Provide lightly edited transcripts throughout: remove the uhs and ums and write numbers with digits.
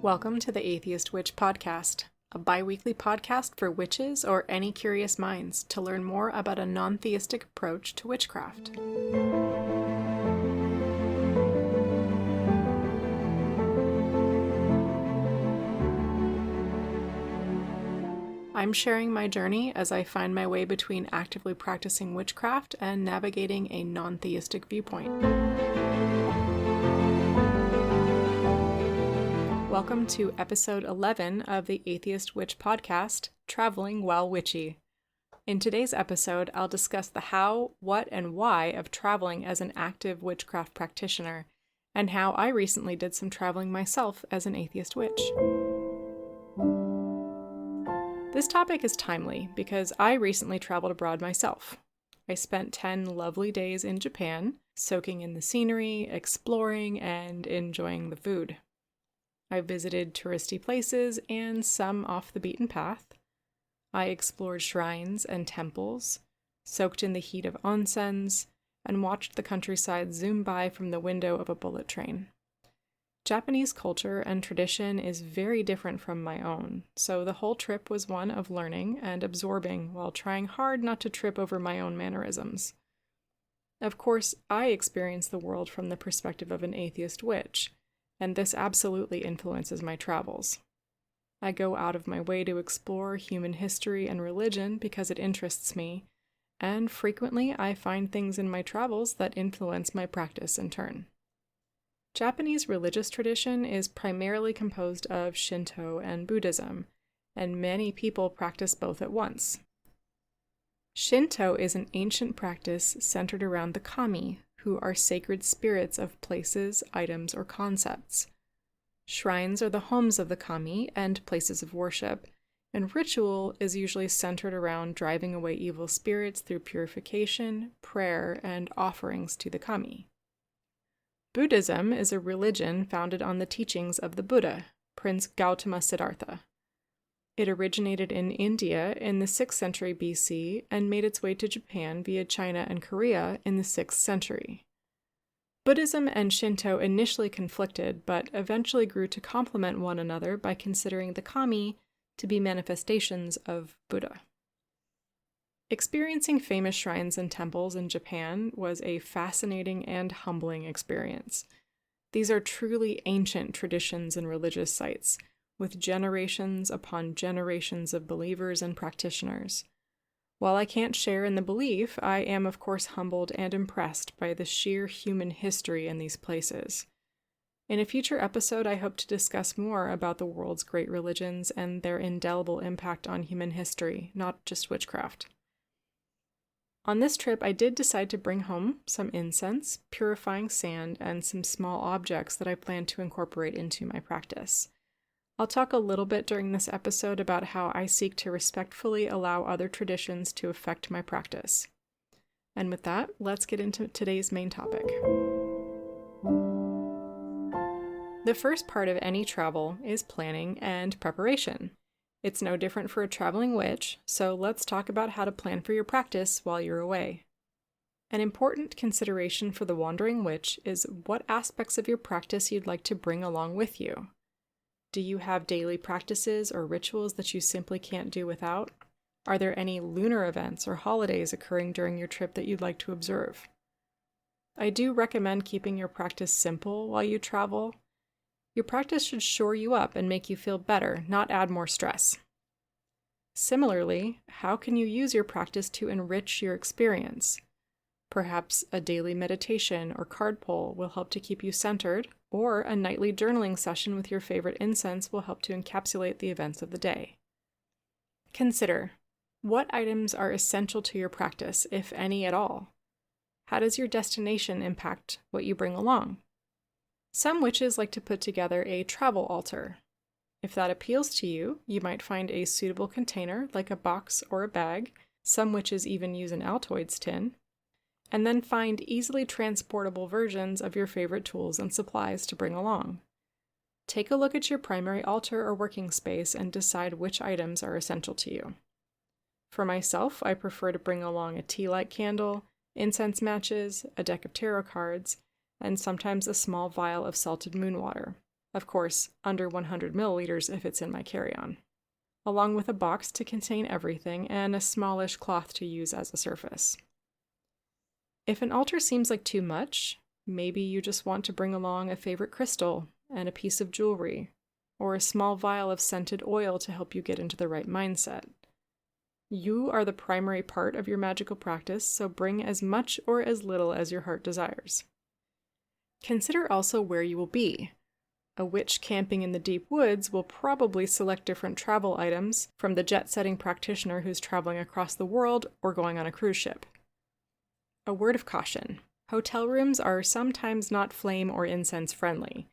Welcome to the Atheist Witch Podcast, a bi-weekly podcast for witches or any curious minds to learn more about a non-theistic approach to witchcraft. I'm sharing my journey as I find my way between actively practicing witchcraft and navigating a non-theistic viewpoint. Welcome to episode 11 of the Atheist Witch Podcast, Traveling While Witchy. In today's episode, I'll discuss the how, what, and why of traveling as an active witchcraft practitioner, and how I recently did some traveling myself as an atheist witch. This topic is timely because I recently traveled abroad myself. I spent 10 lovely days in Japan, soaking in the scenery, exploring, and enjoying the food. I visited touristy places and some off the beaten path. I explored shrines and temples, soaked in the heat of onsens, and watched the countryside zoom by from the window of a bullet train. Japanese culture and tradition is very different from my own, so the whole trip was one of learning and absorbing while trying hard not to trip over my own mannerisms. Of course, I experience the world from the perspective of an atheist witch, and this absolutely influences my travels. I go out of my way to explore human history and religion because it interests me, and frequently I find things in my travels that influence my practice in turn. Japanese religious tradition is primarily composed of Shinto and Buddhism, and many people practice both at once. Shinto is an ancient practice centered around the kami, who are sacred spirits of places, items, or concepts. Shrines are the homes of the kami and places of worship, and ritual is usually centered around driving away evil spirits through purification, prayer, and offerings to the kami. Buddhism is a religion founded on the teachings of the Buddha, Prince Gautama Siddhartha. It originated in India in the 6th century BC and made its way to Japan via China and Korea in the 6th century. Buddhism and Shinto initially conflicted, but eventually grew to complement one another by considering the kami to be manifestations of Buddha. Experiencing famous shrines and temples in Japan was a fascinating and humbling experience. These are truly ancient traditions and religious sites, with generations upon generations of believers and practitioners. While I can't share in the belief, I am of course humbled and impressed by the sheer human history in these places. In a future episode, I hope to discuss more about the world's great religions and their indelible impact on human history, not just witchcraft. On this trip, I did decide to bring home some incense, purifying sand, and some small objects that I plan to incorporate into my practice. I'll talk a little bit during this episode about how I seek to respectfully allow other traditions to affect my practice. And with that, let's get into today's main topic. The first part of any travel is planning and preparation. It's no different for a traveling witch, so let's talk about how to plan for your practice while you're away. An important consideration for the wandering witch is what aspects of your practice you'd like to bring along with you. Do you have daily practices or rituals that you simply can't do without? Are there any lunar events or holidays occurring during your trip that you'd like to observe? I do recommend keeping your practice simple while you travel. Your practice should shore you up and make you feel better, not add more stress. Similarly, how can you use your practice to enrich your experience? Perhaps a daily meditation or card pull will help to keep you centered, or a nightly journaling session with your favorite incense will help to encapsulate the events of the day. Consider, what items are essential to your practice, if any at all? How does your destination impact what you bring along? Some witches like to put together a travel altar. If that appeals to you, you might find a suitable container like a box or a bag. Some witches even use an Altoids tin. And then find easily transportable versions of your favorite tools and supplies to bring along. Take a look at your primary altar or working space and decide which items are essential to you. For myself, I prefer to bring along a tea light candle, incense matches, a deck of tarot cards, and sometimes a small vial of salted moon water. Of course, under 100 milliliters if it's in my carry-on, along with a box to contain everything and a smallish cloth to use as a surface. If an altar seems like too much, maybe you just want to bring along a favorite crystal and a piece of jewelry, or a small vial of scented oil to help you get into the right mindset. You are the primary part of your magical practice, so bring as much or as little as your heart desires. Consider also where you will be. A witch camping in the deep woods will probably select different travel items from the jet-setting practitioner who's traveling across the world or going on a cruise ship. A word of caution. Hotel rooms are sometimes not flame or incense friendly.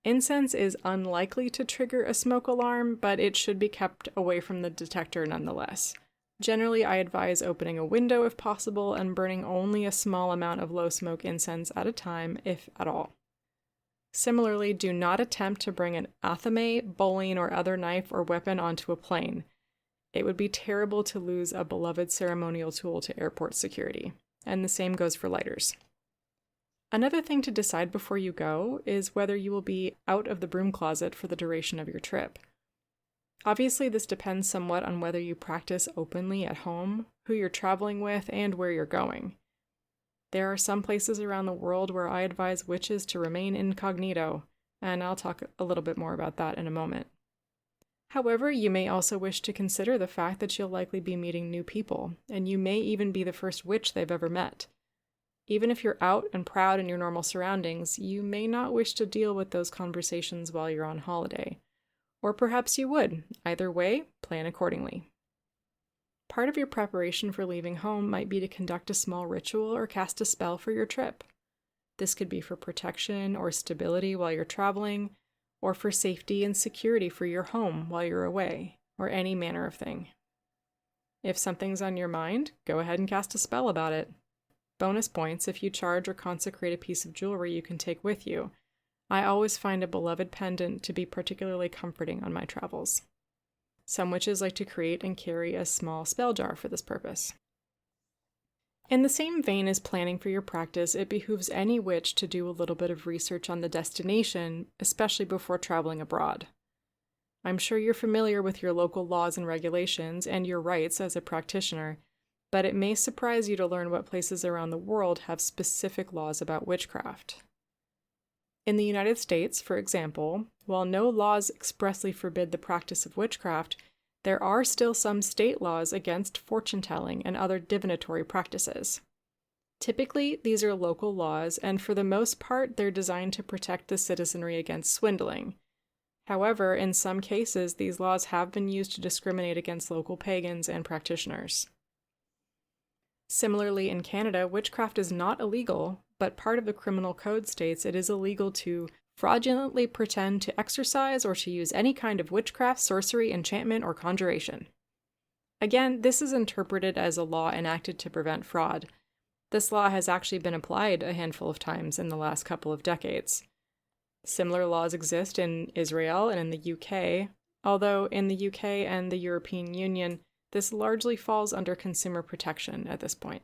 Incense is unlikely to trigger a smoke alarm, but it should be kept away from the detector nonetheless. Generally, I advise opening a window if possible and burning only a small amount of low smoke incense at a time, if at all. Similarly, do not attempt to bring an athame, bowline, or other knife or weapon onto a plane. It would be terrible to lose a beloved ceremonial tool to airport security, and the same goes for lighters. Another thing to decide before you go is whether you will be out of the broom closet for the duration of your trip. Obviously, this depends somewhat on whether you practice openly at home, who you're traveling with, and where you're going. There are some places around the world where I advise witches to remain incognito, and I'll talk a little bit more about that in a moment. However, you may also wish to consider the fact that you'll likely be meeting new people, and you may even be the first witch they've ever met. Even if you're out and proud in your normal surroundings, you may not wish to deal with those conversations while you're on holiday. Or perhaps you would. Either way, plan accordingly. Part of your preparation for leaving home might be to conduct a small ritual or cast a spell for your trip. This could be for protection or stability while you're traveling, or for safety and security for your home while you're away, or any manner of thing. If something's on your mind, go ahead and cast a spell about it. Bonus points if you charge or consecrate a piece of jewelry you can take with you. I always find a beloved pendant to be particularly comforting on my travels. Some witches like to create and carry a small spell jar for this purpose. In the same vein as planning for your practice, it behooves any witch to do a little bit of research on the destination, especially before traveling abroad. I'm sure you're familiar with your local laws and regulations and your rights as a practitioner, but it may surprise you to learn what places around the world have specific laws about witchcraft. In the United States, for example, while no laws expressly forbid the practice of witchcraft, there are still some state laws against fortune-telling and other divinatory practices. Typically, these are local laws, and for the most part, they're designed to protect the citizenry against swindling. However, in some cases, these laws have been used to discriminate against local pagans and practitioners. Similarly, in Canada, witchcraft is not illegal, but part of the criminal code states it is illegal to fraudulently pretend to exercise or to use any kind of witchcraft, sorcery, enchantment, or conjuration. Again, this is interpreted as a law enacted to prevent fraud. This law has actually been applied a handful of times in the last couple of decades. Similar laws exist in Israel and in the UK, although in the UK and the European Union, this largely falls under consumer protection at this point.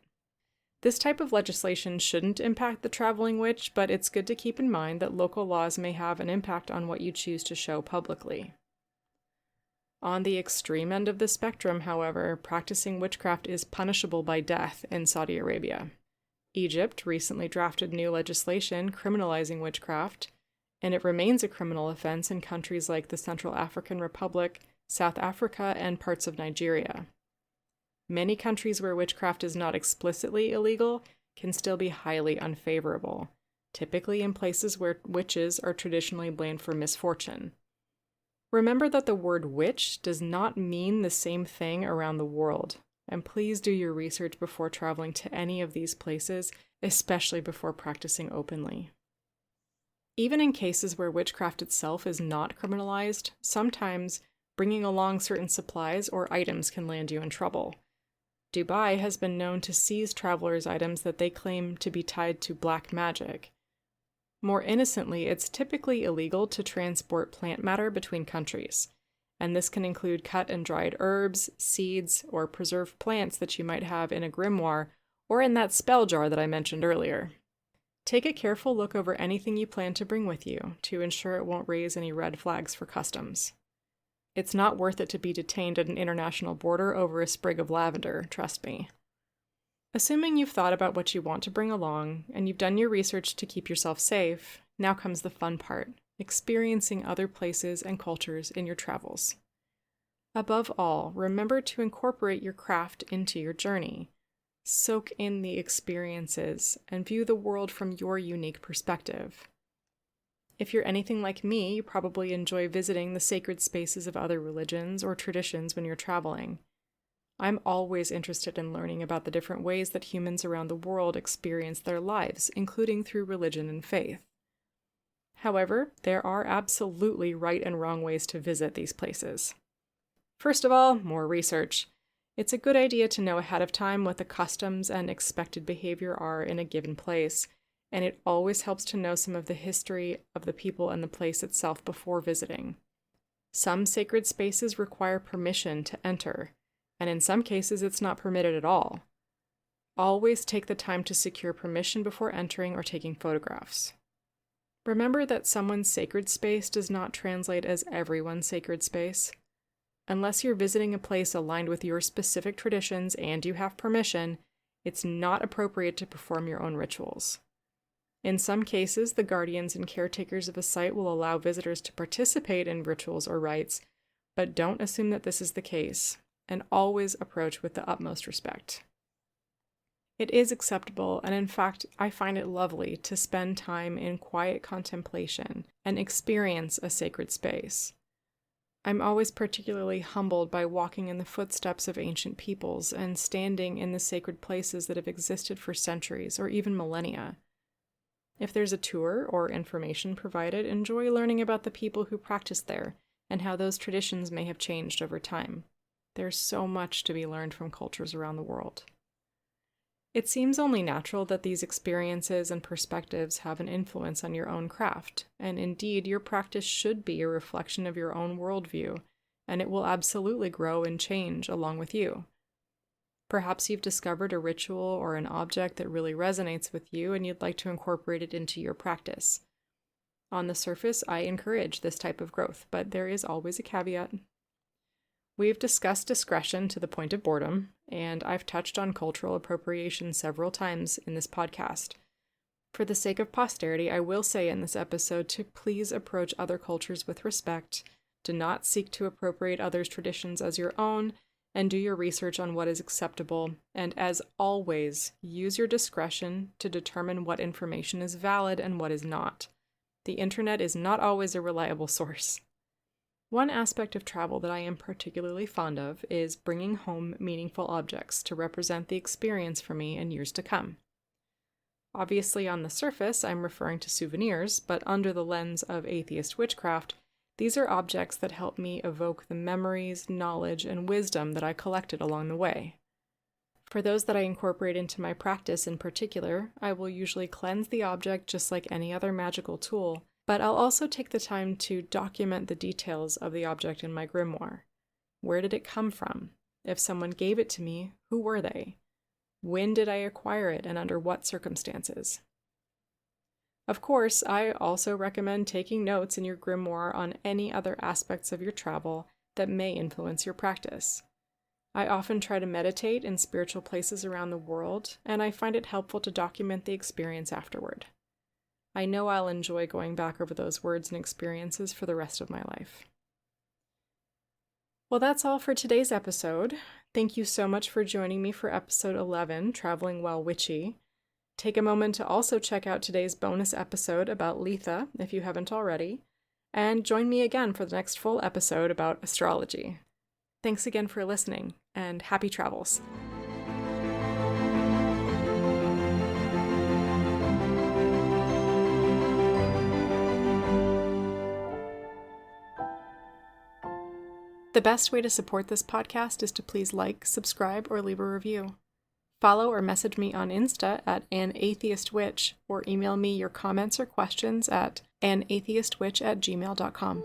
This type of legislation shouldn't impact the traveling witch, but it's good to keep in mind that local laws may have an impact on what you choose to show publicly. On the extreme end of the spectrum, however, practicing witchcraft is punishable by death in Saudi Arabia. Egypt recently drafted new legislation criminalizing witchcraft, and it remains a criminal offense in countries like the Central African Republic, South Africa, and parts of Nigeria. Many countries where witchcraft is not explicitly illegal can still be highly unfavorable, typically in places where witches are traditionally blamed for misfortune. Remember that the word witch does not mean the same thing around the world, and please do your research before traveling to any of these places, especially before practicing openly. Even in cases where witchcraft itself is not criminalized, sometimes bringing along certain supplies or items can land you in trouble. Dubai has been known to seize travelers' items that they claim to be tied to black magic. More innocently, it's typically illegal to transport plant matter between countries, and this can include cut and dried herbs, seeds, or preserved plants that you might have in a grimoire or in that spell jar that I mentioned earlier. Take a careful look over anything you plan to bring with you to ensure it won't raise any red flags for customs. It's not worth it to be detained at an international border over a sprig of lavender, trust me. Assuming you've thought about what you want to bring along, and you've done your research to keep yourself safe, now comes the fun part, experiencing other places and cultures in your travels. Above all, remember to incorporate your craft into your journey. Soak in the experiences and view the world from your unique perspective. If you're anything like me, you probably enjoy visiting the sacred spaces of other religions or traditions when you're traveling. I'm always interested in learning about the different ways that humans around the world experience their lives, including through religion and faith. However, there are absolutely right and wrong ways to visit these places. First of all, more research. It's a good idea to know ahead of time what the customs and expected behavior are in a given place, and it always helps to know some of the history of the people and the place itself before visiting. Some sacred spaces require permission to enter, and in some cases it's not permitted at all. Always take the time to secure permission before entering or taking photographs. Remember that someone's sacred space does not translate as everyone's sacred space. Unless you're visiting a place aligned with your specific traditions and you have permission, it's not appropriate to perform your own rituals. In some cases, the guardians and caretakers of a site will allow visitors to participate in rituals or rites, but don't assume that this is the case, and always approach with the utmost respect. It is acceptable, and in fact, I find it lovely to spend time in quiet contemplation and experience a sacred space. I'm always particularly humbled by walking in the footsteps of ancient peoples and standing in the sacred places that have existed for centuries or even millennia. If there's a tour or information provided, enjoy learning about the people who practiced there and how those traditions may have changed over time. There's so much to be learned from cultures around the world. It seems only natural that these experiences and perspectives have an influence on your own craft, and indeed, your practice should be a reflection of your own worldview, and it will absolutely grow and change along with you. Perhaps you've discovered a ritual or an object that really resonates with you and you'd like to incorporate it into your practice. On the surface, I encourage this type of growth, but there is always a caveat. We've discussed discretion to the point of boredom, and I've touched on cultural appropriation several times in this podcast. For the sake of posterity, I will say in this episode to please approach other cultures with respect, do not seek to appropriate others' traditions as your own, and do your research on what is acceptable, and as always, use your discretion to determine what information is valid and what is not. The internet is not always a reliable source. One aspect of travel that I am particularly fond of is bringing home meaningful objects to represent the experience for me in years to come. Obviously, on the surface, I'm referring to souvenirs, but under the lens of atheist witchcraft, these are objects that help me evoke the memories, knowledge, and wisdom that I collected along the way. For those that I incorporate into my practice in particular, I will usually cleanse the object just like any other magical tool, but I'll also take the time to document the details of the object in my grimoire. Where did it come from? If someone gave it to me, who were they? When did I acquire it and under what circumstances? Of course, I also recommend taking notes in your grimoire on any other aspects of your travel that may influence your practice. I often try to meditate in spiritual places around the world, and I find it helpful to document the experience afterward. I know I'll enjoy going back over those words and experiences for the rest of my life. Well, that's all for today's episode. Thank you so much for joining me for episode 11, Traveling While Witchy. Take a moment to also check out today's bonus episode about Letha, if you haven't already, and join me again for the next full episode about astrology. Thanks again for listening, and happy travels! The best way to support this podcast is to please like, subscribe, or leave a review. Follow or message me on Insta at anatheistwitch, or email me your comments or questions at anatheistwitch@gmail.com.